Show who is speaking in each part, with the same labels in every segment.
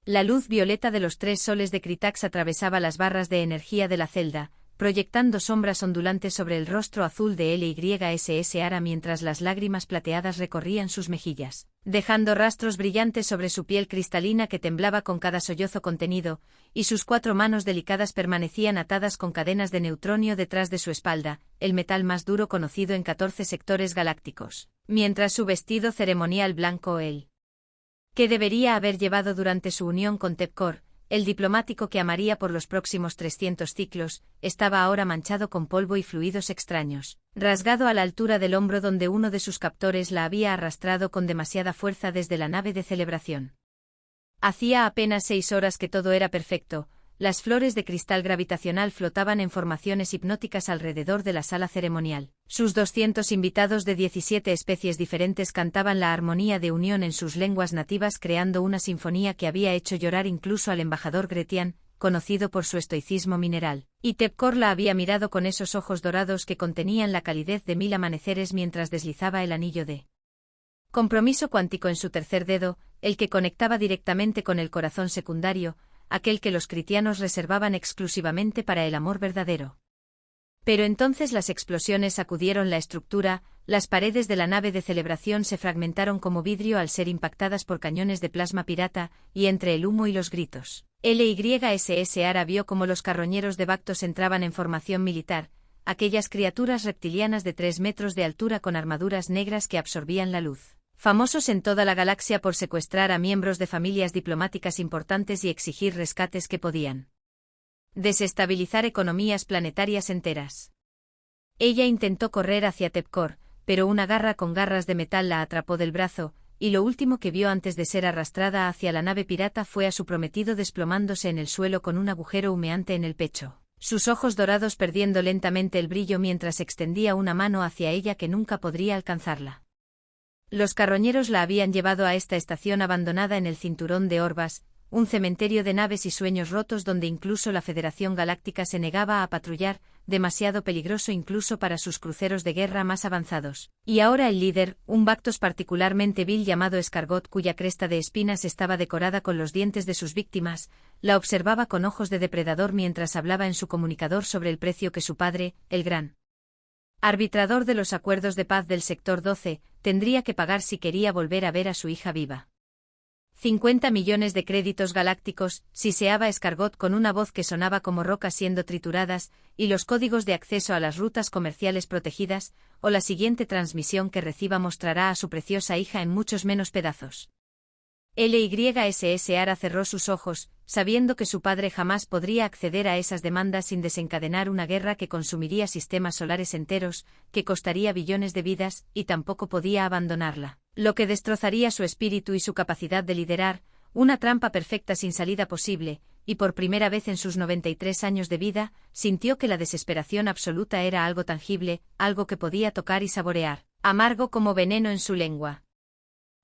Speaker 1: La luz violeta de los 3 soles de Critax atravesaba las barras de energía de la celda, proyectando sombras ondulantes sobre el rostro azul de LYSS Ara mientras las lágrimas plateadas recorrían sus mejillas, dejando rastros brillantes sobre su piel cristalina que temblaba con cada sollozo contenido, y sus 4 manos delicadas permanecían atadas con cadenas de neutronio detrás de su espalda, el metal más duro conocido en 14 sectores galácticos, mientras su vestido ceremonial blanco que debería haber llevado durante su unión con Tepkor, el diplomático que amaría por los próximos 300 ciclos, estaba ahora manchado con polvo y fluidos extraños, rasgado a la altura del hombro donde uno de sus captores la había arrastrado con demasiada fuerza desde la nave de celebración. Hacía apenas 6 horas que todo era perfecto. Las flores de cristal gravitacional flotaban en formaciones hipnóticas alrededor de la sala ceremonial. Sus 200 invitados de 17 especies diferentes cantaban la armonía de unión en sus lenguas nativas creando una sinfonía que había hecho llorar incluso al embajador Gretian, conocido por su estoicismo mineral. Y Tepkor la había mirado con esos ojos dorados que contenían la calidez de 1000 amaneceres mientras deslizaba el anillo de compromiso cuántico en su tercer dedo, el que conectaba directamente con el corazón secundario, aquel que los cristianos reservaban exclusivamente para el amor verdadero. Pero entonces las explosiones sacudieron la estructura, las paredes de la nave de celebración se fragmentaron como vidrio al ser impactadas por cañones de plasma pirata, y entre el humo y los gritos, LYSS Ara vio como los carroñeros de Bactos entraban en formación militar, aquellas criaturas reptilianas de 3 metros de altura con armaduras negras que absorbían la luz. Famosos en toda la galaxia por secuestrar a miembros de familias diplomáticas importantes y exigir rescates que podían desestabilizar economías planetarias enteras. Ella intentó correr hacia Tepkor, pero una garra con garras de metal la atrapó del brazo, y lo último que vio antes de ser arrastrada hacia la nave pirata fue a su prometido desplomándose en el suelo con un agujero humeante en el pecho, sus ojos dorados perdiendo lentamente el brillo mientras extendía una mano hacia ella que nunca podría alcanzarla. Los carroñeros la habían llevado a esta estación abandonada en el cinturón de Orbas, un cementerio de naves y sueños rotos donde incluso la Federación Galáctica se negaba a patrullar, demasiado peligroso incluso para sus cruceros de guerra más avanzados. Y ahora el líder, un Bactos particularmente vil llamado Escargot cuya cresta de espinas estaba decorada con los dientes de sus víctimas, la observaba con ojos de depredador mientras hablaba en su comunicador sobre el precio que su padre, el gran arbitrador de los acuerdos de paz del Sector 12, tendría que pagar si quería volver a ver a su hija viva. 50 millones de créditos galácticos, siseaba Escargot con una voz que sonaba como rocas siendo trituradas, y los códigos de acceso a las rutas comerciales protegidas, o la siguiente transmisión que reciba mostrará a su preciosa hija en muchos menos pedazos. LYSS Ara cerró sus ojos, sabiendo que su padre jamás podría acceder a esas demandas sin desencadenar una guerra que consumiría sistemas solares enteros, que costaría billones de vidas, y tampoco podía abandonarla, lo que destrozaría su espíritu y su capacidad de liderar, una trampa perfecta sin salida posible, y por primera vez en sus 93 años de vida, sintió que la desesperación absoluta era algo tangible, algo que podía tocar y saborear, amargo como veneno en su lengua.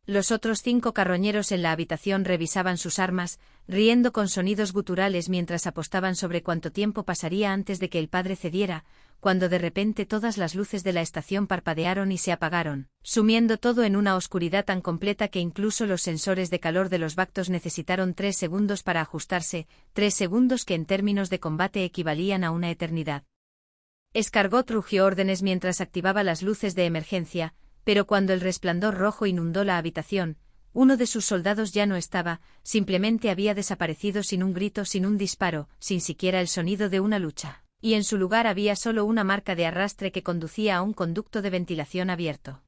Speaker 1: Los otros 5 carroñeros en la habitación revisaban sus armas, riendo con sonidos guturales mientras apostaban sobre cuánto tiempo pasaría antes de que el padre cediera, cuando de repente todas las luces de la estación parpadearon y se apagaron, sumiendo todo en una oscuridad tan completa que incluso los sensores de calor de los Bactos necesitaron 3 segundos para ajustarse, 3 segundos que en términos de combate equivalían a una eternidad. Escargot rugió órdenes mientras activaba las luces de emergencia, pero cuando el resplandor rojo inundó la habitación, uno de sus soldados ya no estaba, simplemente había desaparecido sin un grito, sin un disparo, sin siquiera el sonido de una lucha, y en su lugar había solo una marca de arrastre que conducía a un conducto de ventilación abierto.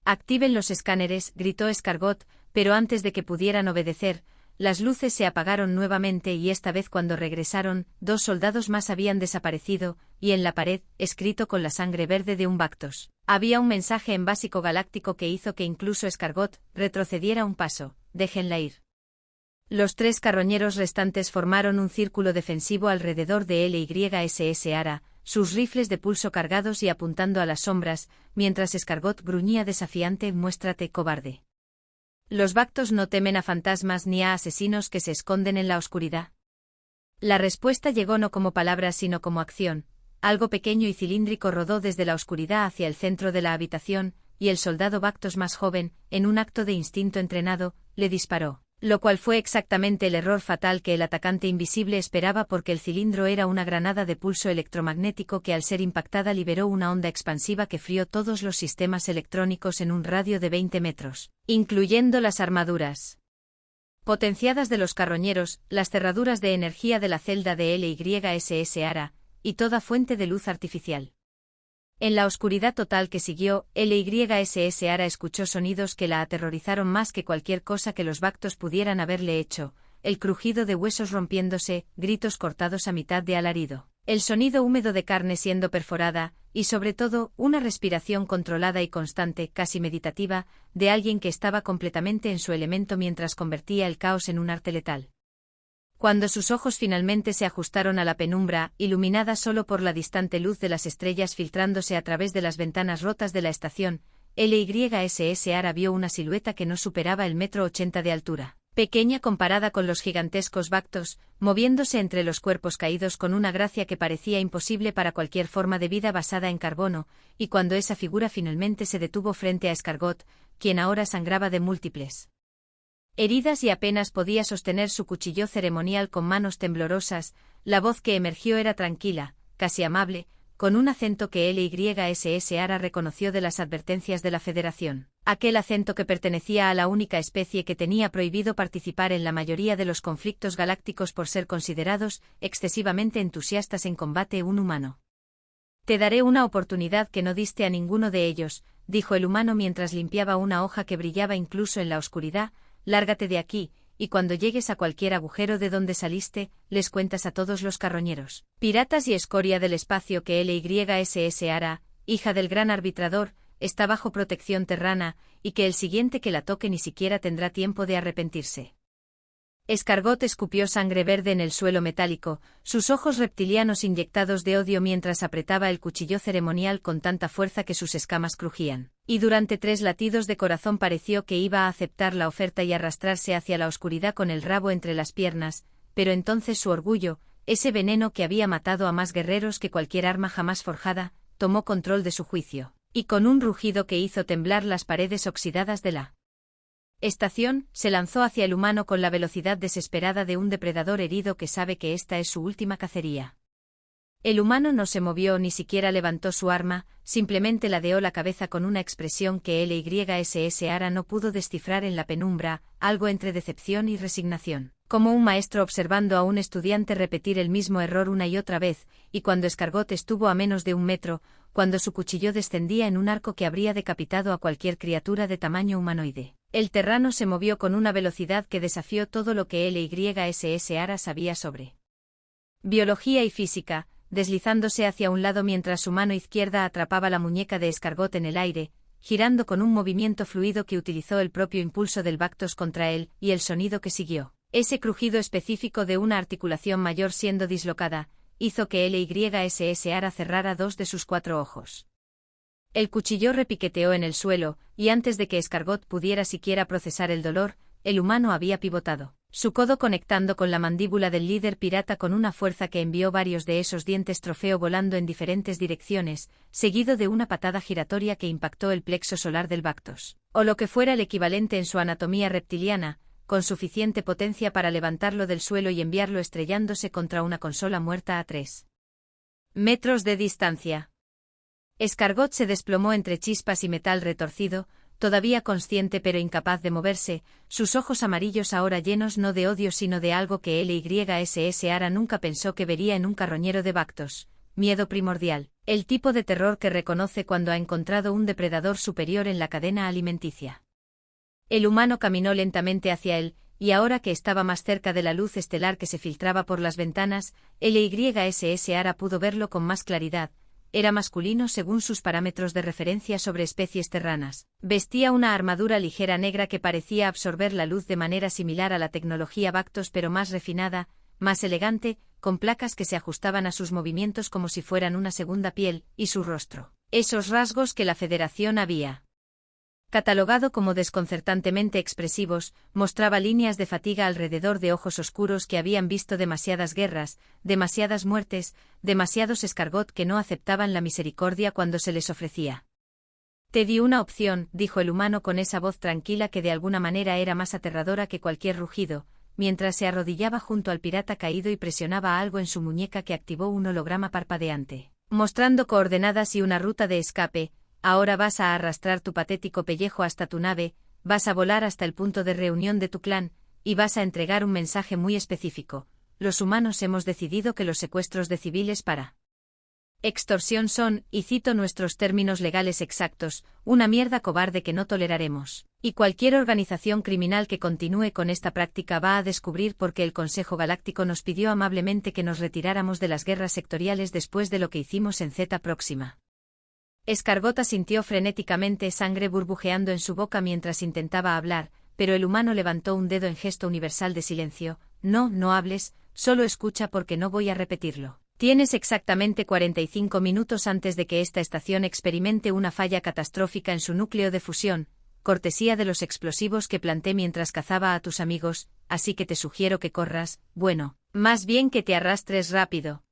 Speaker 1: «Activen los escáneres», gritó Escargot, pero antes de que pudieran obedecer, las luces se apagaron nuevamente y esta vez cuando regresaron, 2 soldados más habían desaparecido, y en la pared, escrito con la sangre verde de un Bactos, había un mensaje en básico galáctico que hizo que incluso Escargot retrocediera un paso: «Déjenla ir». Los 3 carroñeros restantes formaron un círculo defensivo alrededor de LYSS Ara, sus rifles de pulso cargados y apuntando a las sombras, mientras Escargot gruñía desafiante: «Muéstrate, cobarde». ¿Los Bactos no temen a fantasmas ni a asesinos que se esconden en la oscuridad? La respuesta llegó no como palabras sino como acción. Algo pequeño y cilíndrico rodó desde la oscuridad hacia el centro de la habitación, y el soldado Bactos más joven, en un acto de instinto entrenado, le disparó. Lo cual fue exactamente el error fatal que el atacante invisible esperaba porque el cilindro era una granada de pulso electromagnético que al ser impactada liberó una onda expansiva que frió todos los sistemas electrónicos en un radio de 20 metros, incluyendo las armaduras potenciadas de los carroñeros, las cerraduras de energía de la celda de LYSS ARA, y toda fuente de luz artificial. En la oscuridad total que siguió, LYSS ARA escuchó sonidos que la aterrorizaron más que cualquier cosa que los Bactos pudieran haberle hecho, el crujido de huesos rompiéndose, gritos cortados a mitad de alarido, el sonido húmedo de carne siendo perforada, y sobre todo, una respiración controlada y constante, casi meditativa, de alguien que estaba completamente en su elemento mientras convertía el caos en un arte letal. Cuando sus ojos finalmente se ajustaron a la penumbra, iluminada solo por la distante luz de las estrellas filtrándose a través de las ventanas rotas de la estación, LYSS ARA vio una silueta que no superaba el 1,80 m de altura, pequeña comparada con los gigantescos Bactos, moviéndose entre los cuerpos caídos con una gracia que parecía imposible para cualquier forma de vida basada en carbono, y cuando esa figura finalmente se detuvo frente a Escargot, quien ahora sangraba de múltiples heridas y apenas podía sostener su cuchillo ceremonial con manos temblorosas, la voz que emergió era tranquila, casi amable, con un acento que LYSS ARA reconoció de las advertencias de la Federación, aquel acento que pertenecía a la única especie que tenía prohibido participar en la mayoría de los conflictos galácticos por ser considerados excesivamente entusiastas en combate un humano. Te daré una oportunidad que no diste a ninguno de ellos, dijo el humano mientras limpiaba una hoja que brillaba incluso en la oscuridad. Lárgate de aquí, y cuando llegues a cualquier agujero de donde saliste, les cuentas a todos los carroñeros, piratas y escoria del espacio que LYSS ARA, hija del gran arbitrador, está bajo protección terrana, y que el siguiente que la toque ni siquiera tendrá tiempo de arrepentirse. Escargot escupió sangre verde en el suelo metálico, sus ojos reptilianos inyectados de odio mientras apretaba el cuchillo ceremonial con tanta fuerza que sus escamas crujían, y durante 3 latidos de corazón pareció que iba a aceptar la oferta y arrastrarse hacia la oscuridad con el rabo entre las piernas, pero entonces su orgullo, ese veneno que había matado a más guerreros que cualquier arma jamás forjada, tomó control de su juicio, y con un rugido que hizo temblar las paredes oxidadas de la estación, se lanzó hacia el humano con la velocidad desesperada de un depredador herido que sabe que esta es su última cacería. El humano no se movió ni siquiera levantó su arma, simplemente ladeó la cabeza con una expresión que LYSS ARA no pudo descifrar en la penumbra, algo entre decepción y resignación, como un maestro observando a un estudiante repetir el mismo error una y otra vez, y cuando Escargot estuvo a menos de 1 metro, cuando su cuchillo descendía en un arco que habría decapitado a cualquier criatura de tamaño humanoide. El terrano se movió con una velocidad que desafió todo lo que LYSS ARA sabía sobre biología y física, deslizándose hacia un lado mientras su mano izquierda atrapaba la muñeca de Escargot en el aire, girando con un movimiento fluido que utilizó el propio impulso del Bactos contra él, y el sonido que siguió, ese crujido específico de una articulación mayor siendo dislocada, hizo que LYSS ARA cerrara 2 de sus 4 ojos. El cuchillo repiqueteó en el suelo, y antes de que Escargot pudiera siquiera procesar el dolor, el humano había pivotado, su codo conectando con la mandíbula del líder pirata con una fuerza que envió varios de esos dientes trofeo volando en diferentes direcciones, seguido de una patada giratoria que impactó el plexo solar del Bactos, o lo que fuera el equivalente en su anatomía reptiliana, con suficiente potencia para levantarlo del suelo y enviarlo estrellándose contra una consola muerta a 3 metros de distancia. Escargot se desplomó entre chispas y metal retorcido, todavía consciente pero incapaz de moverse, sus ojos amarillos ahora llenos no de odio sino de algo que LYSS ARA nunca pensó que vería en un carroñero de Bactos, miedo primordial, el tipo de terror que reconoce cuando ha encontrado un depredador superior en la cadena alimenticia. El humano caminó lentamente hacia él, y ahora que estaba más cerca de la luz estelar que se filtraba por las ventanas, LYSS ARA pudo verlo con más claridad. Era masculino según sus parámetros de referencia sobre especies terranas. Vestía una armadura ligera negra que parecía absorber la luz de manera similar a la tecnología Bactos pero más refinada, más elegante, con placas que se ajustaban a sus movimientos como si fueran una segunda piel, y su rostro. Esos rasgos que la Federación había catalogado como desconcertantemente expresivos, mostraba líneas de fatiga alrededor de ojos oscuros que habían visto demasiadas guerras, demasiadas muertes, demasiados Escargot que no aceptaban la misericordia cuando se les ofrecía. Te di una opción, dijo el humano con esa voz tranquila que de alguna manera era más aterradora que cualquier rugido, mientras se arrodillaba junto al pirata caído y presionaba algo en su muñeca que activó un holograma parpadeante, mostrando coordenadas y una ruta de escape. Ahora vas a arrastrar tu patético pellejo hasta tu nave, vas a volar hasta el punto de reunión de tu clan, y vas a entregar un mensaje muy específico. Los humanos hemos decidido que los secuestros de civiles para extorsión son, y cito nuestros términos legales exactos, una mierda cobarde que no toleraremos. Y cualquier organización criminal que continúe con esta práctica va a descubrir por qué el Consejo Galáctico nos pidió amablemente que nos retiráramos de las guerras sectoriales después de lo que hicimos en Z Próxima. Escargot asintió frenéticamente, sangre burbujeando en su boca mientras intentaba hablar, pero el humano levantó un dedo en gesto universal de silencio. No, no hables, solo escucha porque no voy a repetirlo. Tienes exactamente 45 minutos antes de que esta estación experimente una falla catastrófica en su núcleo de fusión, cortesía de los explosivos que planté mientras cazaba a tus amigos, así que te sugiero que corras, bueno, más bien que te arrastres rápido.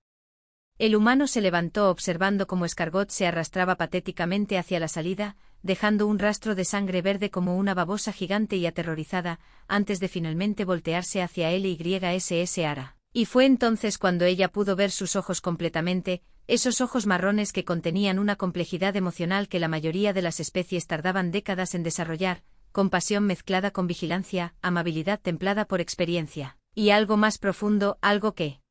Speaker 1: El humano se levantó observando cómo Escargot se arrastraba patéticamente hacia la salida, dejando un rastro de sangre verde como una babosa gigante y aterrorizada, antes de finalmente voltearse hacia LYSS Ara. Y fue entonces cuando ella pudo ver sus ojos completamente, esos ojos marrones que contenían una complejidad emocional que la mayoría de las especies tardaban décadas en desarrollar, compasión mezclada con vigilancia, amabilidad templada por experiencia, y algo más profundo, algo que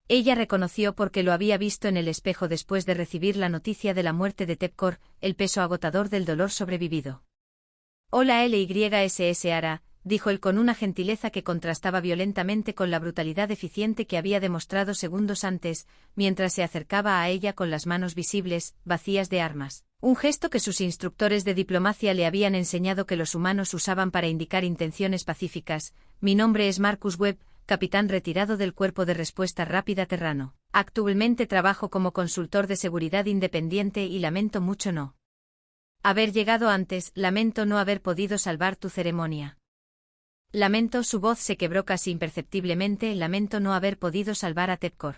Speaker 1: ella reconoció porque lo había visto en el espejo después de recibir la noticia de la muerte de Tepkor, el peso agotador del dolor sobrevivido. Hola LYSS Ara, dijo él con una gentileza que contrastaba violentamente con la brutalidad eficiente que había demostrado segundos antes, mientras se acercaba a ella con las manos visibles, vacías de armas. Un gesto que sus instructores de diplomacia le habían enseñado que los humanos usaban para indicar intenciones pacíficas. Mi nombre es Marcus Webb, capitán retirado del Cuerpo de Respuesta Rápida Terrano. Actualmente trabajo como consultor de seguridad independiente y lamento mucho no haber llegado antes, lamento no haber podido salvar tu ceremonia. Lamento, su voz se quebró casi imperceptiblemente, lamento no haber podido salvar a Tepkor.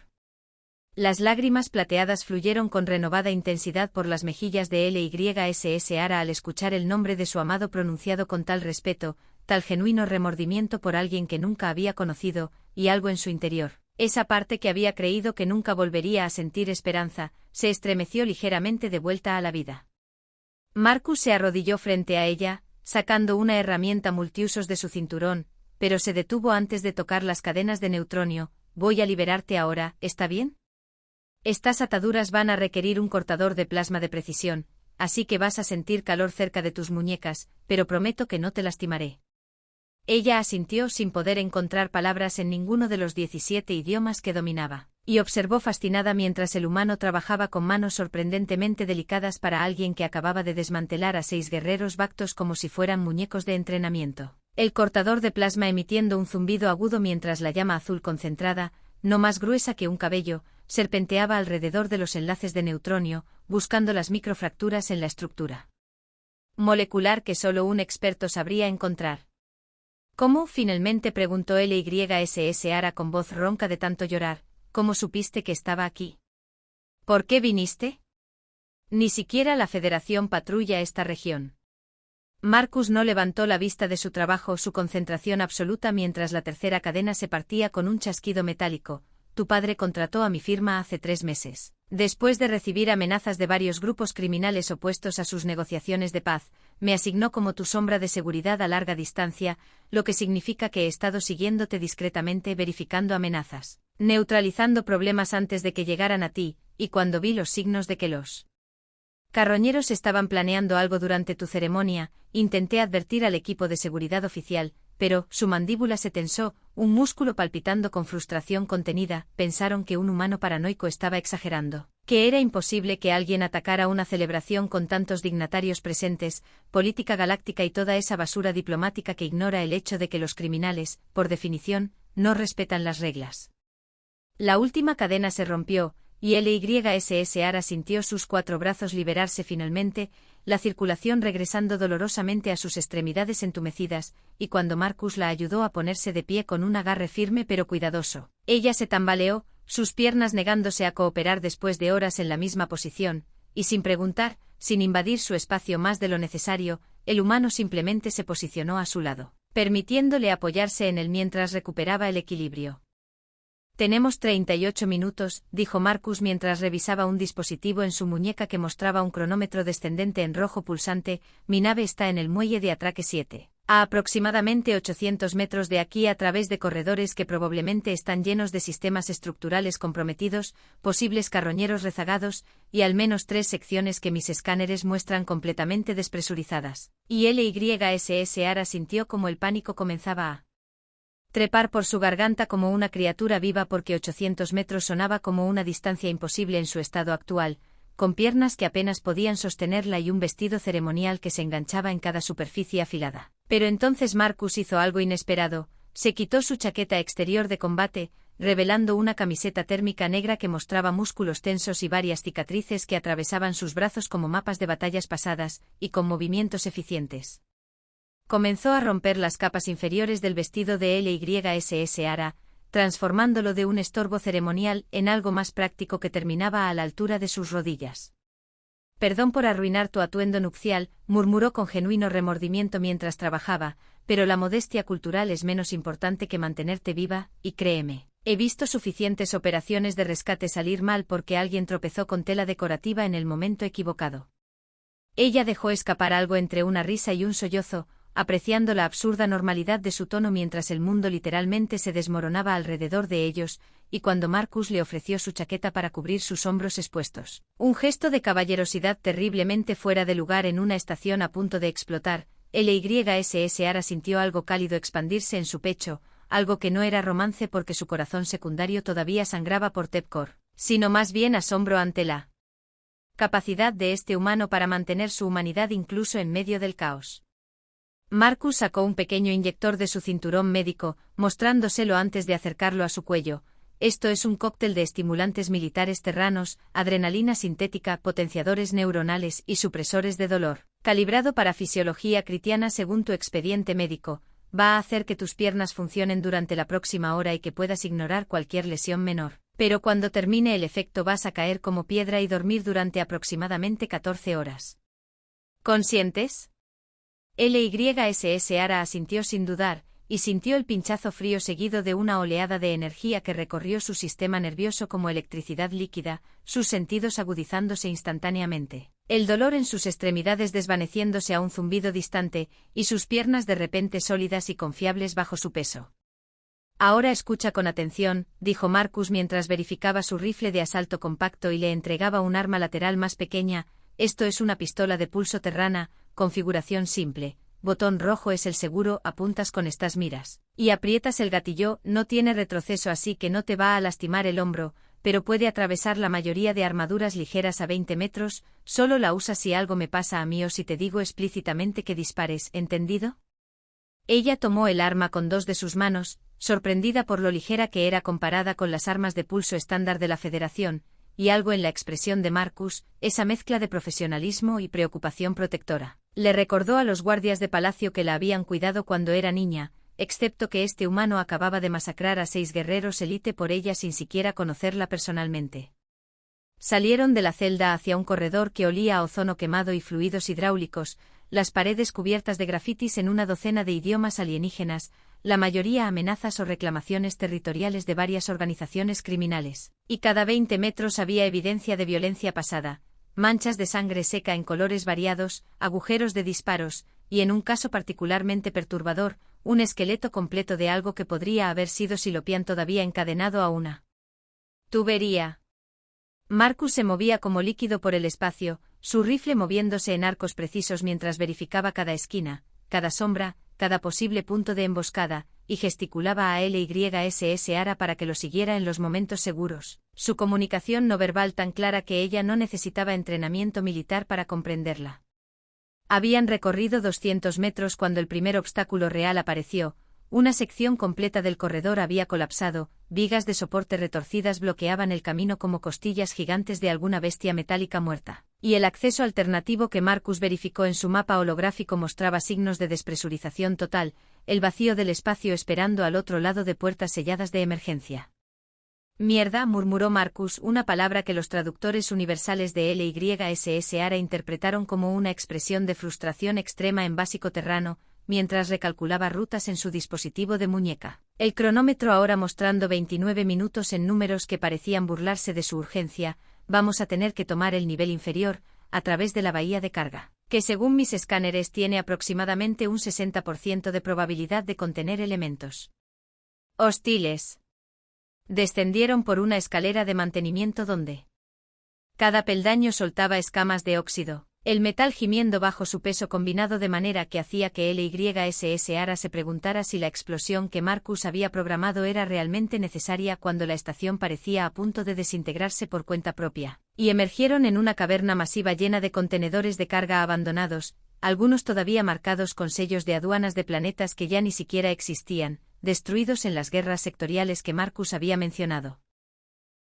Speaker 1: Las lágrimas plateadas fluyeron con renovada intensidad por las mejillas de LYSS Ara al escuchar el nombre de su amado pronunciado con tal respeto, tal genuino remordimiento por alguien que nunca había conocido, y algo en su interior, esa parte que había creído que nunca volvería a sentir esperanza, se estremeció ligeramente de vuelta a la vida. Marcus se arrodilló frente a ella, sacando una herramienta multiusos de su cinturón, pero se detuvo antes de tocar las cadenas de neutronio. Voy a liberarte ahora, ¿está bien? Estas ataduras van a requerir un cortador de plasma de precisión, así que vas a sentir calor cerca de tus muñecas, pero prometo que no te lastimaré. Ella asintió sin poder encontrar palabras en ninguno de los 17 idiomas que dominaba, y observó fascinada mientras el humano trabajaba con manos sorprendentemente delicadas para alguien que acababa de desmantelar a 6 guerreros Bactos como si fueran muñecos de entrenamiento. El cortador de plasma emitiendo un zumbido agudo mientras la llama azul concentrada, no más gruesa que un cabello, serpenteaba alrededor de los enlaces de neutronio, buscando las microfracturas en la estructura molecular que solo un experto sabría encontrar. ¿Cómo? Finalmente preguntó LYSS Ara con voz ronca de tanto llorar. ¿Cómo supiste que estaba aquí? ¿Por qué viniste? Ni siquiera la Federación patrulla esta región. Marcus no levantó la vista de su trabajo, su concentración absoluta mientras la tercera cadena se partía con un chasquido metálico. Tu padre contrató a mi firma hace 3 meses. Después de recibir amenazas de varios grupos criminales opuestos a sus negociaciones de paz, me asignó como tu sombra de seguridad a larga distancia, lo que significa que he estado siguiéndote discretamente, verificando amenazas, neutralizando problemas antes de que llegaran a ti, y cuando vi los signos de que los carroñeros estaban planeando algo durante tu ceremonia, intenté advertir al equipo de seguridad oficial, pero su mandíbula se tensó, un músculo palpitando con frustración contenida. Pensaron que un humano paranoico estaba exagerando, que era imposible que alguien atacara una celebración con tantos dignatarios presentes, política galáctica y toda esa basura diplomática que ignora el hecho de que los criminales, por definición, no respetan las reglas. La última cadena se rompió, y LYSS Ara sintió sus 4 brazos liberarse finalmente, la circulación regresando dolorosamente a sus extremidades entumecidas, y cuando Marcus la ayudó a ponerse de pie con un agarre firme pero cuidadoso, ella se tambaleó, sus piernas negándose a cooperar después de horas en la misma posición, y sin preguntar, sin invadir su espacio más de lo necesario, el humano simplemente se posicionó a su lado, permitiéndole apoyarse en él mientras recuperaba el equilibrio. «Tenemos 38 minutos», dijo Marcus mientras revisaba un dispositivo en su muñeca que mostraba un cronómetro descendente en rojo pulsante. «Mi nave está en el muelle de atraque 7. A aproximadamente 800 metros de aquí a través de corredores que probablemente están llenos de sistemas estructurales comprometidos, posibles carroñeros rezagados, y al menos 3 secciones que mis escáneres muestran completamente despresurizadas». Y LYSS Ara sintió como el pánico comenzaba a trepar por su garganta como una criatura viva porque 800 metros sonaba como una distancia imposible en su estado actual, con piernas que apenas podían sostenerla y un vestido ceremonial que se enganchaba en cada superficie afilada. Pero entonces Marcus hizo algo inesperado, se quitó su chaqueta exterior de combate, revelando una camiseta térmica negra que mostraba músculos tensos y varias cicatrices que atravesaban sus brazos como mapas de batallas pasadas, y con movimientos eficientes. Comenzó a romper las capas inferiores del vestido de LYSS Ara, transformándolo de un estorbo ceremonial en algo más práctico que terminaba a la altura de sus rodillas. «Perdón por arruinar tu atuendo nupcial», murmuró con genuino remordimiento mientras trabajaba, «pero la modestia cultural es menos importante que mantenerte viva, y créeme, he visto suficientes operaciones de rescate salir mal porque alguien tropezó con tela decorativa en el momento equivocado». Ella dejó escapar algo entre una risa y un sollozo, apreciando la absurda normalidad de su tono mientras el mundo literalmente se desmoronaba alrededor de ellos, y cuando Marcus le ofreció su chaqueta para cubrir sus hombros expuestos. Un gesto de caballerosidad terriblemente fuera de lugar en una estación a punto de explotar. LYSS Ara sintió algo cálido expandirse en su pecho, algo que no era romance porque su corazón secundario todavía sangraba por Tepcor, sino más bien asombro ante la capacidad de este humano para mantener su humanidad incluso en medio del caos. Marcus sacó un pequeño inyector de su cinturón médico, mostrándoselo antes de acercarlo a su cuello. «Esto es un cóctel de estimulantes militares terranos, adrenalina sintética, potenciadores neuronales y supresores de dolor, calibrado para fisiología cristiana según tu expediente médico. Va a hacer que tus piernas funcionen durante la próxima hora y que puedas ignorar cualquier lesión menor. Pero cuando termine el efecto vas a caer como piedra y dormir durante aproximadamente 14 horas. ¿Conscientes?». LYSS Ara asintió sin dudar, y sintió el pinchazo frío seguido de una oleada de energía que recorrió su sistema nervioso como electricidad líquida, sus sentidos agudizándose instantáneamente, el dolor en sus extremidades desvaneciéndose a un zumbido distante, y sus piernas de repente sólidas y confiables bajo su peso. «Ahora escucha con atención», dijo Marcus mientras verificaba su rifle de asalto compacto y le entregaba un arma lateral más pequeña. «Esto es una pistola de pulso terrana, configuración simple, botón rojo es el seguro, apuntas con estas miras, y aprietas el gatillo, no tiene retroceso así que no te va a lastimar el hombro, pero puede atravesar la mayoría de armaduras ligeras a 20 metros, solo la usas si algo me pasa a mí o si te digo explícitamente que dispares, ¿entendido?». Ella tomó el arma con 2 de sus manos, sorprendida por lo ligera que era comparada con las armas de pulso estándar de la Federación, y algo en la expresión de Marcus, esa mezcla de profesionalismo y preocupación protectora, le recordó a los guardias de palacio que la habían cuidado cuando era niña, excepto que este humano acababa de masacrar a 6 guerreros élite por ella sin siquiera conocerla personalmente. Salieron de la celda hacia un corredor que olía a ozono quemado y fluidos hidráulicos, las paredes cubiertas de grafitis en una docena de idiomas alienígenas, la mayoría amenazas o reclamaciones territoriales de varias organizaciones criminales, y cada 20 metros había evidencia de violencia pasada, manchas de sangre seca en colores variados, agujeros de disparos, y en un caso particularmente perturbador, un esqueleto completo de algo que podría haber sido Silopian todavía encadenado a una tubería. Marcus se movía como líquido por el espacio, su rifle moviéndose en arcos precisos mientras verificaba cada esquina, cada sombra, cada posible punto de emboscada, y gesticulaba a LYSS Ara para que lo siguiera en los momentos seguros, su comunicación no verbal tan clara que ella no necesitaba entrenamiento militar para comprenderla. Habían recorrido 200 metros cuando el primer obstáculo real apareció. Una sección completa del corredor había colapsado, vigas de soporte retorcidas bloqueaban el camino como costillas gigantes de alguna bestia metálica muerta, y el acceso alternativo que Marcus verificó en su mapa holográfico mostraba signos de despresurización total, el vacío del espacio esperando al otro lado de puertas selladas de emergencia. Mierda, murmuró Marcus, una palabra que los traductores universales de LYSS Ara interpretaron como una expresión de frustración extrema en básico terrano, mientras recalculaba rutas en su dispositivo de muñeca. El cronómetro ahora mostrando 29 minutos en números que parecían burlarse de su urgencia. Vamos a tener que tomar el nivel inferior, a través de la bahía de carga, que según mis escáneres tiene aproximadamente un 60% de probabilidad de contener elementos hostiles. Descendieron por una escalera de mantenimiento donde cada peldaño soltaba escamas de óxido, el metal gimiendo bajo su peso combinado de manera que hacía que LYSS Ara se preguntara si la explosión que Marcus había programado era realmente necesaria cuando la estación parecía a punto de desintegrarse por cuenta propia, y emergieron en una caverna masiva llena de contenedores de carga abandonados, algunos todavía marcados con sellos de aduanas de planetas que ya ni siquiera existían, destruidos en las guerras sectoriales que Marcus había mencionado.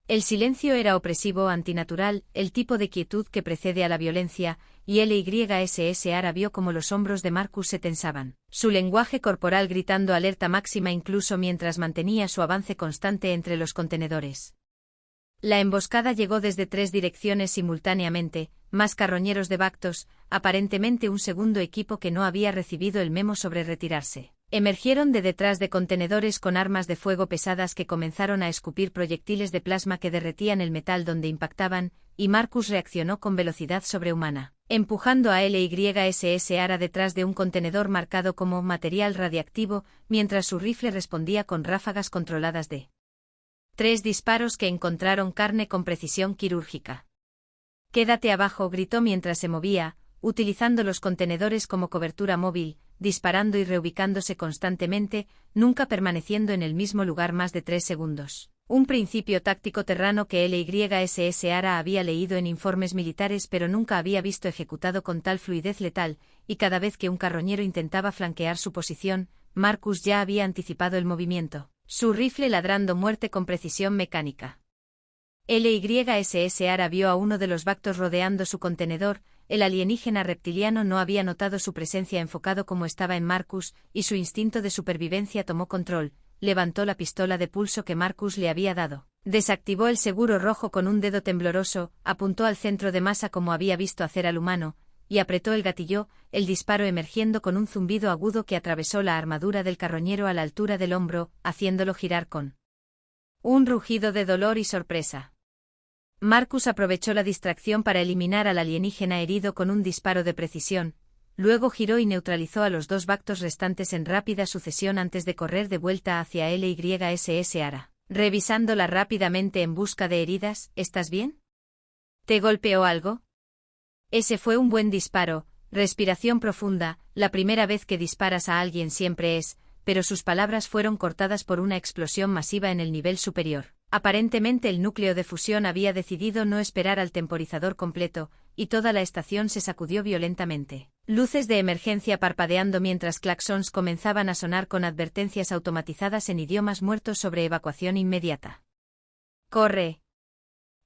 Speaker 1: El silencio era opresivo, antinatural, el tipo de quietud que precede a la violencia, y LYSS Ara vio como los hombros de Marcus se tensaban, su lenguaje corporal gritando alerta máxima incluso mientras mantenía su avance constante entre los contenedores. La emboscada llegó desde 3 direcciones simultáneamente, más carroñeros de Bactos, aparentemente un segundo equipo que no había recibido el memo sobre retirarse. Emergieron de detrás de contenedores con armas de fuego pesadas que comenzaron a escupir proyectiles de plasma que derretían el metal donde impactaban, y Marcus reaccionó con velocidad sobrehumana, empujando a LYSS Ara detrás de un contenedor marcado como material radiactivo, mientras su rifle respondía con ráfagas controladas de 3 disparos que encontraron carne con precisión quirúrgica. «Quédate abajo», gritó mientras se movía, utilizando los contenedores como cobertura móvil, disparando y reubicándose constantemente, nunca permaneciendo en el mismo lugar más de 3 segundos. Un principio táctico terrano que LYSS Ara había leído en informes militares pero nunca había visto ejecutado con tal fluidez letal, y cada vez que un carroñero intentaba flanquear su posición, Marcus ya había anticipado el movimiento, su rifle ladrando muerte con precisión mecánica. LYSS Ara vio a uno de los Bactos rodeando su contenedor. El alienígena reptiliano no había notado su presencia enfocado como estaba en Marcus, y su instinto de supervivencia tomó control. Levantó la pistola de pulso que Marcus le había dado. Desactivó el seguro rojo con un dedo tembloroso, apuntó al centro de masa como había visto hacer al humano, y apretó el gatillo, el disparo emergiendo con un zumbido agudo que atravesó la armadura del carroñero a la altura del hombro, haciéndolo girar con un rugido de dolor y sorpresa. Marcus aprovechó la distracción para eliminar al alienígena herido con un disparo de precisión, luego giró y neutralizó a los 2 Bactos restantes en rápida sucesión antes de correr de vuelta hacia LYSS Ara, revisándola rápidamente en busca de heridas. ¿Estás bien? ¿Te golpeó algo? Ese fue un buen disparo, respiración profunda, la primera vez que disparas a alguien siempre es, pero sus palabras fueron cortadas por una explosión masiva en el nivel superior. Aparentemente el núcleo de fusión había decidido no esperar al temporizador completo, y toda la estación se sacudió violentamente. Luces de emergencia parpadeando mientras claxons comenzaban a sonar con advertencias automatizadas en idiomas muertos sobre evacuación inmediata. ¡Corre!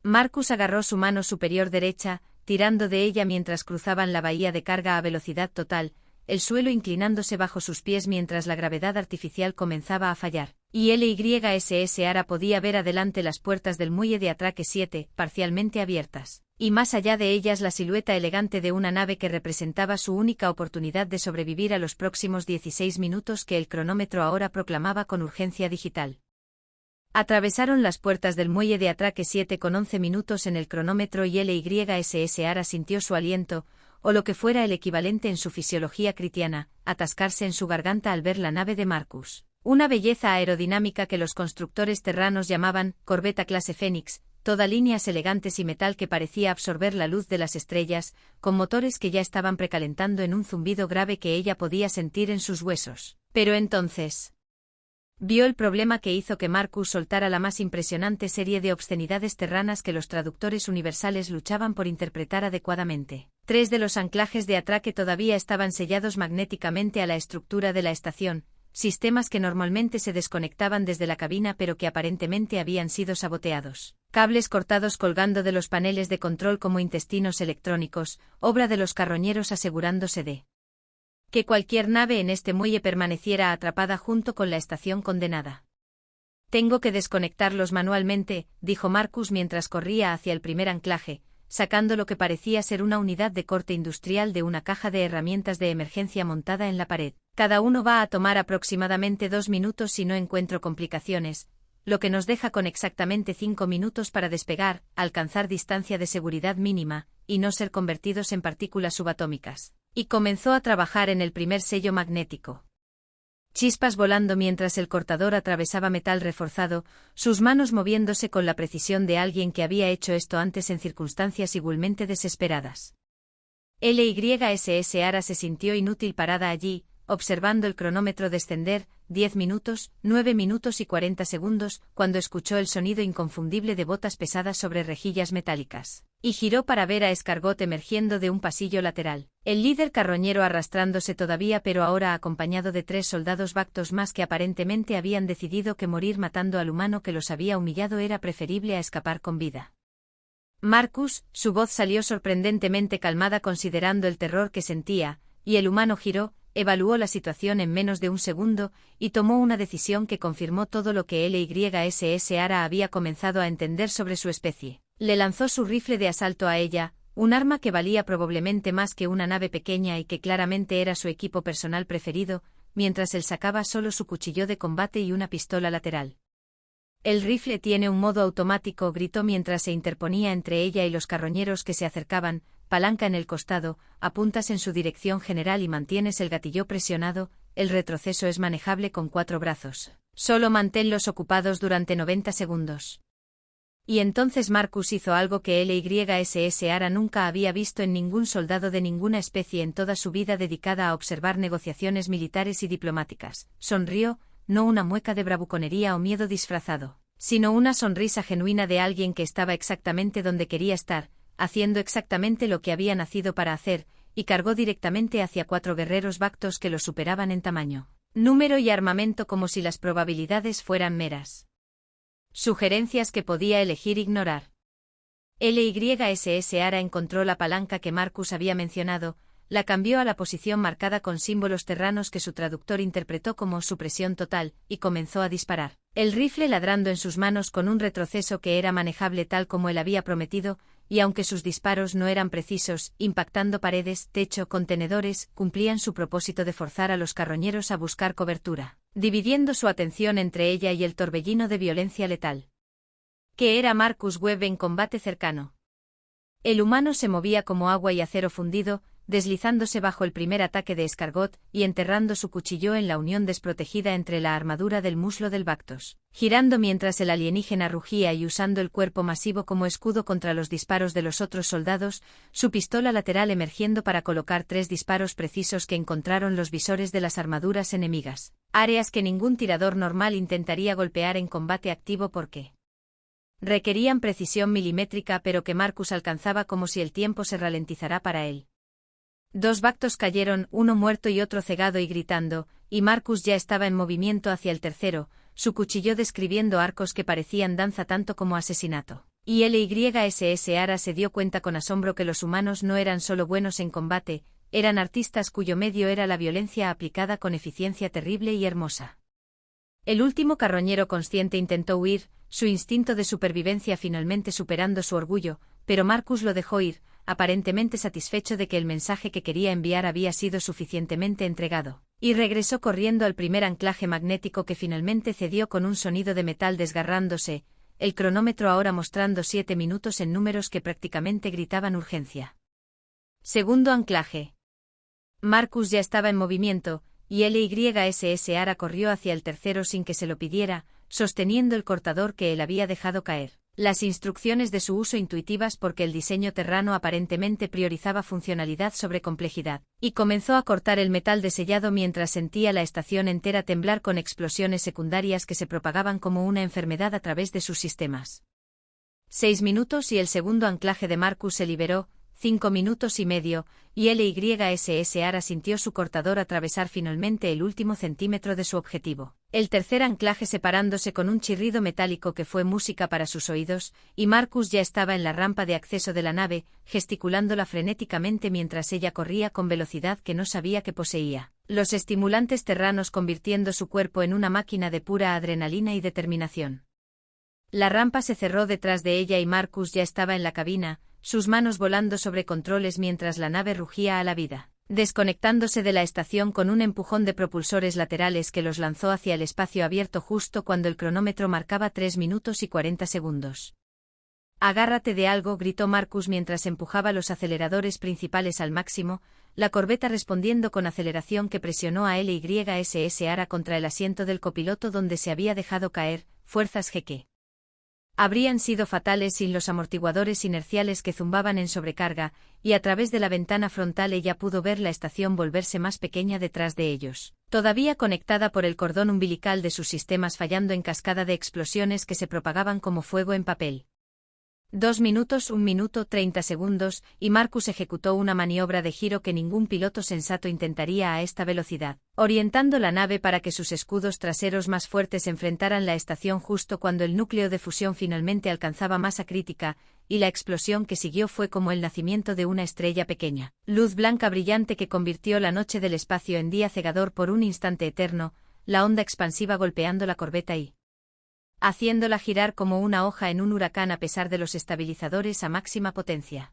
Speaker 1: Marcus agarró su mano superior derecha, tirando de ella mientras cruzaban la bahía de carga a velocidad total, el suelo inclinándose bajo sus pies mientras la gravedad artificial comenzaba a fallar, y LYSS Ara podía ver adelante las puertas del muelle de atraque 7, parcialmente abiertas, y más allá de ellas la silueta elegante de una nave que representaba su única oportunidad de sobrevivir a los próximos 16 minutos que el cronómetro ahora proclamaba con urgencia digital. Atravesaron las puertas del muelle de atraque 7 con 11 minutos en el cronómetro y LYSS Ara sintió su aliento, o lo que fuera el equivalente en su fisiología critiana, atascarse en su garganta al ver la nave de Marcus. Una belleza aerodinámica que los constructores terranos llamaban corbeta clase Fénix, toda líneas elegantes y metal que parecía absorber la luz de las estrellas, con motores que ya estaban precalentando en un zumbido grave que ella podía sentir en sus huesos. Pero entonces vio el problema que hizo que Marcus soltara la más impresionante serie de obscenidades terranas que los traductores universales luchaban por interpretar adecuadamente. 3 de los anclajes de atraque todavía estaban sellados magnéticamente a la estructura de la estación, sistemas que normalmente se desconectaban desde la cabina pero que aparentemente habían sido saboteados. Cables cortados colgando de los paneles de control como intestinos electrónicos, obra de los carroñeros asegurándose de que cualquier nave en este muelle permaneciera atrapada junto con la estación condenada. Tengo que desconectarlos manualmente, dijo Marcus mientras corría hacia el primer anclaje, sacando lo que parecía ser una unidad de corte industrial de una caja de herramientas de emergencia montada en la pared. Cada uno va a tomar aproximadamente 2 minutos si no encuentro complicaciones, lo que nos deja con exactamente 5 minutos para despegar, alcanzar distancia de seguridad mínima, y no ser convertidos en partículas subatómicas. Y comenzó a trabajar en el primer sello magnético. Chispas volando mientras el cortador atravesaba metal reforzado, sus manos moviéndose con la precisión de alguien que había hecho esto antes en circunstancias igualmente desesperadas. LYSS Ara se sintió inútil parada allí, observando el cronómetro descender, 10 minutos, 9 minutos y 40 segundos, cuando escuchó el sonido inconfundible de botas pesadas sobre rejillas metálicas. Y giró para ver a Escargot emergiendo de un pasillo lateral. El líder carroñero arrastrándose todavía pero ahora acompañado de 3 soldados Bactos más que aparentemente habían decidido que morir matando al humano que los había humillado era preferible a escapar con vida. Marcus, su voz salió sorprendentemente calmada considerando el terror que sentía, y el humano giró, evaluó la situación en menos de un segundo, y tomó una decisión que confirmó todo lo que LYSS Ara había comenzado a entender sobre su especie. Le lanzó su rifle de asalto a ella, un arma que valía probablemente más que una nave pequeña y que claramente era su equipo personal preferido, mientras él sacaba solo su cuchillo de combate y una pistola lateral. El rifle tiene un modo automático, gritó mientras se interponía entre ella y los carroñeros que se acercaban, palanca en el costado, apuntas en su dirección general y mantienes el gatillo presionado, el retroceso es manejable con 4 brazos. Solo manténlos ocupados durante 90 segundos. Y entonces Marcus hizo algo que LYSS Ara nunca había visto en ningún soldado de ninguna especie en toda su vida dedicada a observar negociaciones militares y diplomáticas. Sonrió, no una mueca de bravuconería o miedo disfrazado, sino una sonrisa genuina de alguien que estaba exactamente donde quería estar, haciendo exactamente lo que había nacido para hacer, y cargó directamente hacia 4 guerreros Bactos que lo superaban en tamaño, número y armamento como si las probabilidades fueran meras sugerencias que podía elegir ignorar. LYSS Ara encontró la palanca que Marcus había mencionado, la cambió a la posición marcada con símbolos terranos que su traductor interpretó como supresión total, y comenzó a disparar. El rifle ladrando en sus manos con un retroceso que era manejable tal como él había prometido, y aunque sus disparos no eran precisos, impactando paredes, techo, contenedores, cumplían su propósito de forzar a los carroñeros a buscar cobertura, dividiendo su atención entre ella y el torbellino de violencia letal que era Marcus Webb en combate cercano. El humano se movía como agua y acero fundido, deslizándose bajo el primer ataque de Escargot y enterrando su cuchillo en la unión desprotegida entre la armadura del muslo del Bactos, girando mientras el alienígena rugía y usando el cuerpo masivo como escudo contra los disparos de los otros soldados, su pistola lateral emergiendo para colocar 3 disparos precisos que encontraron los visores de las armaduras enemigas, áreas que ningún tirador normal intentaría golpear en combate activo porque requerían precisión milimétrica pero que Marcus alcanzaba como si el tiempo se ralentizara para él. 2 Bactos cayeron, uno muerto y otro cegado y gritando, y Marcus ya estaba en movimiento hacia el tercero, su cuchillo describiendo arcos que parecían danza tanto como asesinato. Y LYSS Ara se dio cuenta con asombro que los humanos no eran solo buenos en combate, eran artistas cuyo medio era la violencia aplicada con eficiencia terrible y hermosa. El último carroñero consciente intentó huir, su instinto de supervivencia finalmente superando su orgullo, pero Marcus lo dejó ir, aparentemente satisfecho de que el mensaje que quería enviar había sido suficientemente entregado, y regresó corriendo al primer anclaje magnético que finalmente cedió con un sonido de metal desgarrándose, el cronómetro ahora mostrando 7 minutos en números que prácticamente gritaban urgencia. Segundo anclaje. Marcus ya estaba en movimiento, y LYSS Ara corrió hacia el tercero sin que se lo pidiera, sosteniendo el cortador que él había dejado caer. Las instrucciones de su uso intuitivas porque el diseño terrano aparentemente priorizaba funcionalidad sobre complejidad, y comenzó a cortar el metal desellado mientras sentía la estación entera temblar con explosiones secundarias que se propagaban como una enfermedad a través de sus sistemas. 6 minutos y el segundo anclaje de Marcus se liberó, 5 minutos y medio, y LYSS Ara sintió su cortador atravesar finalmente el último centímetro de su objetivo. El tercer anclaje separándose con un chirrido metálico que fue música para sus oídos, y Marcus ya estaba en la rampa de acceso de la nave, gesticulándola frenéticamente mientras ella corría con velocidad que no sabía que poseía. Los estimulantes terranos convirtiendo su cuerpo en una máquina de pura adrenalina y determinación. La rampa se cerró detrás de ella y Marcus ya estaba en la cabina, sus manos volando sobre controles mientras la nave rugía a la vida, desconectándose de la estación con un empujón de propulsores laterales que los lanzó hacia el espacio abierto justo cuando el cronómetro marcaba 3 minutos y 40 segundos. «Agárrate de algo», gritó Marcus mientras empujaba los aceleradores principales al máximo, la corbeta respondiendo con aceleración que presionó a LYSS Ara contra el asiento del copiloto donde se había dejado caer, fuerzas GQ. Habrían sido fatales sin los amortiguadores inerciales que zumbaban en sobrecarga, y a través de la ventana frontal ella pudo ver la estación volverse más pequeña detrás de ellos, todavía conectada por el cordón umbilical de sus sistemas fallando en cascada de explosiones que se propagaban como fuego en papel. 2 minutos, 1 minuto, 30 segundos, y Marcus ejecutó una maniobra de giro que ningún piloto sensato intentaría a esta velocidad, orientando la nave para que sus escudos traseros más fuertes enfrentaran la estación justo cuando el núcleo de fusión finalmente alcanzaba masa crítica, y la explosión que siguió fue como el nacimiento de una estrella pequeña, luz blanca brillante que convirtió la noche del espacio en día cegador por un instante eterno, la onda expansiva golpeando la corbeta y haciéndola girar como una hoja en un huracán a pesar de los estabilizadores a máxima potencia.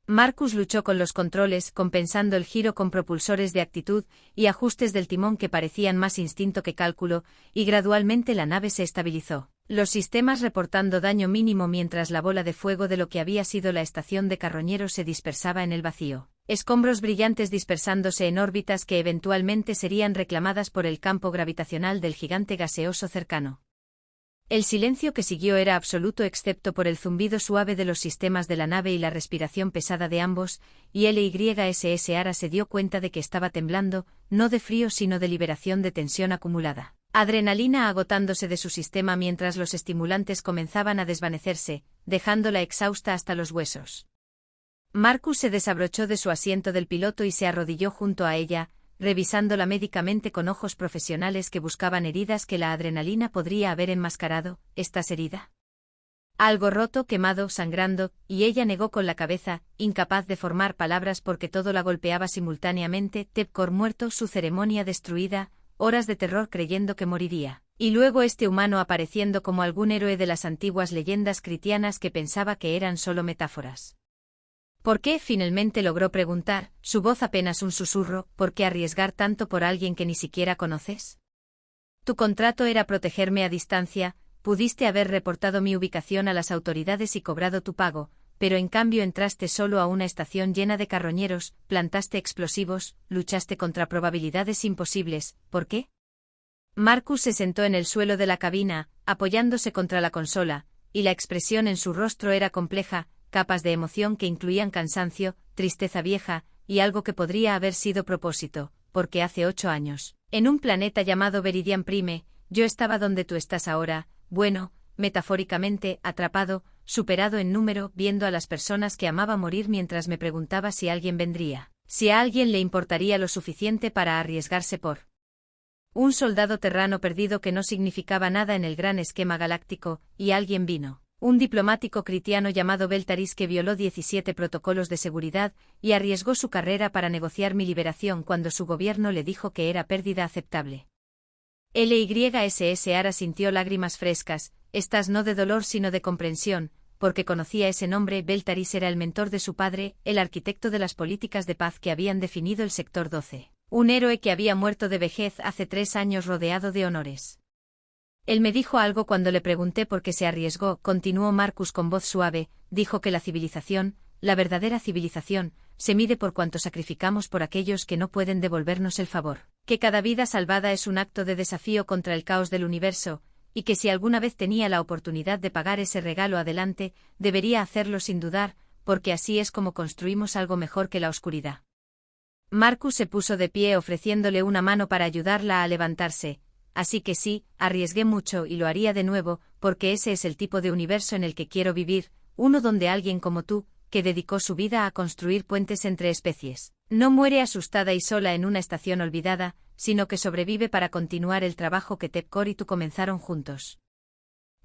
Speaker 1: Marcus luchó con los controles, compensando el giro con propulsores de actitud y ajustes del timón que parecían más instinto que cálculo, y gradualmente la nave se estabilizó, los sistemas reportando daño mínimo mientras la bola de fuego de lo que había sido la estación de carroñeros se dispersaba en el vacío. Escombros brillantes dispersándose en órbitas que eventualmente serían reclamadas por el campo gravitacional del gigante gaseoso cercano. El silencio que siguió era absoluto excepto por el zumbido suave de los sistemas de la nave y la respiración pesada de ambos, y LYSS Ara se dio cuenta de que estaba temblando, no de frío sino de liberación de tensión acumulada. Adrenalina agotándose de su sistema mientras los estimulantes comenzaban a desvanecerse, dejándola exhausta hasta los huesos. Marcus se desabrochó de su asiento del piloto y se arrodilló junto a ella, revisándola médicamente con ojos profesionales que buscaban heridas que la adrenalina podría haber enmascarado. ¿Estás herida? Algo roto, quemado, sangrando, y ella negó con la cabeza, incapaz de formar palabras porque todo la golpeaba simultáneamente. Tepcor muerto, su ceremonia destruida, horas de terror creyendo que moriría, y luego este humano apareciendo como algún héroe de las antiguas leyendas cristianas que pensaba que eran solo metáforas. ¿Por qué? Finalmente logró preguntar, su voz apenas un susurro. ¿Por qué arriesgar tanto por alguien que ni siquiera conoces? Tu contrato era protegerme a distancia, pudiste haber reportado mi ubicación a las autoridades y cobrado tu pago, pero en cambio entraste solo a una estación llena de carroñeros, plantaste explosivos, luchaste contra probabilidades imposibles. ¿Por qué? Marcus se sentó en el suelo de la cabina, apoyándose contra la consola, y la expresión en su rostro era compleja, capas de emoción que incluían cansancio, tristeza vieja, y algo que podría haber sido propósito, porque hace 8 años, en un planeta llamado Veridian Prime, yo estaba donde tú estás ahora, bueno, metafóricamente, atrapado, superado en número, viendo a las personas que amaba morir mientras me preguntaba si alguien vendría, si a alguien le importaría lo suficiente para arriesgarse por un soldado terrano perdido que no significaba nada en el gran esquema galáctico, y alguien vino. Un diplomático cristiano llamado Beltaris que violó 17 protocolos de seguridad y arriesgó su carrera para negociar mi liberación cuando su gobierno le dijo que era pérdida aceptable. LYSS Ara sintió lágrimas frescas, estas no de dolor sino de comprensión, porque conocía ese nombre. Beltaris era el mentor de su padre, el arquitecto de las políticas de paz que habían definido el Sector 12. Un héroe que había muerto de vejez hace 3 años rodeado de honores. Él me dijo algo cuando le pregunté por qué se arriesgó, continuó Marcus con voz suave, dijo que la civilización, la verdadera civilización, se mide por cuánto sacrificamos por aquellos que no pueden devolvernos el favor, que cada vida salvada es un acto de desafío contra el caos del universo, y que si alguna vez tenía la oportunidad de pagar ese regalo adelante, debería hacerlo sin dudar, porque así es como construimos algo mejor que la oscuridad. Marcus se puso de pie ofreciéndole una mano para ayudarla a levantarse. Así que sí, arriesgué mucho y lo haría de nuevo, porque ese es el tipo de universo en el que quiero vivir, uno donde alguien como tú, que dedicó su vida a construir puentes entre especies. No muere asustada y sola en una estación olvidada, sino que sobrevive para continuar el trabajo que Tepkor y tú comenzaron juntos.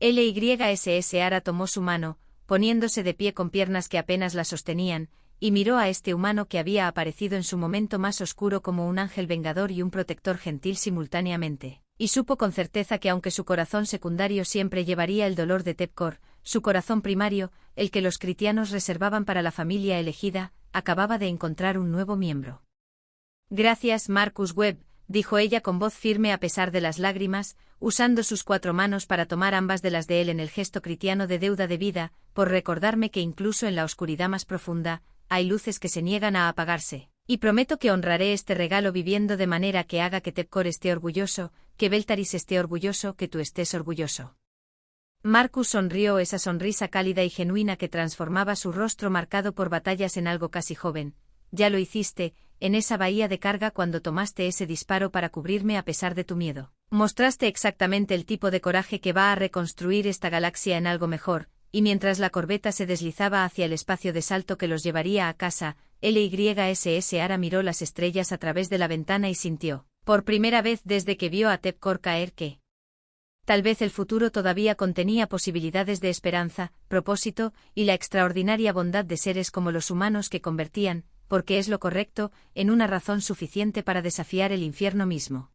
Speaker 1: LYSS Ara tomó su mano, poniéndose de pie con piernas que apenas la sostenían, y miró a este humano que había aparecido en su momento más oscuro como un ángel vengador y un protector gentil simultáneamente. Y supo con certeza que aunque su corazón secundario siempre llevaría el dolor de Tepkor, su corazón primario, el que los cristianos reservaban para la familia elegida, acababa de encontrar un nuevo miembro. Gracias, Marcus Webb, dijo ella con voz firme a pesar de las lágrimas, usando sus 4 manos para tomar ambas de las de él en el gesto cristiano de deuda de vida, por recordarme que incluso en la oscuridad más profunda, hay luces que se niegan a apagarse. Y prometo que honraré este regalo viviendo de manera que haga que Tepkor esté orgulloso, que Beltaris esté orgulloso, que tú estés orgulloso. Marcus sonrió esa sonrisa cálida y genuina que transformaba su rostro marcado por batallas en algo casi joven. Ya lo hiciste, en esa bahía de carga cuando tomaste ese disparo para cubrirme a pesar de tu miedo. Mostraste exactamente el tipo de coraje que va a reconstruir esta galaxia en algo mejor, y mientras la corbeta se deslizaba hacia el espacio de salto que los llevaría a casa, LYSS Ara miró las estrellas a través de la ventana y sintió, por primera vez desde que vio a Tepkor caer, que tal vez el futuro todavía contenía posibilidades de esperanza, propósito, y la extraordinaria bondad de seres como los humanos que convertían, porque es lo correcto, en una razón suficiente para desafiar el infierno mismo.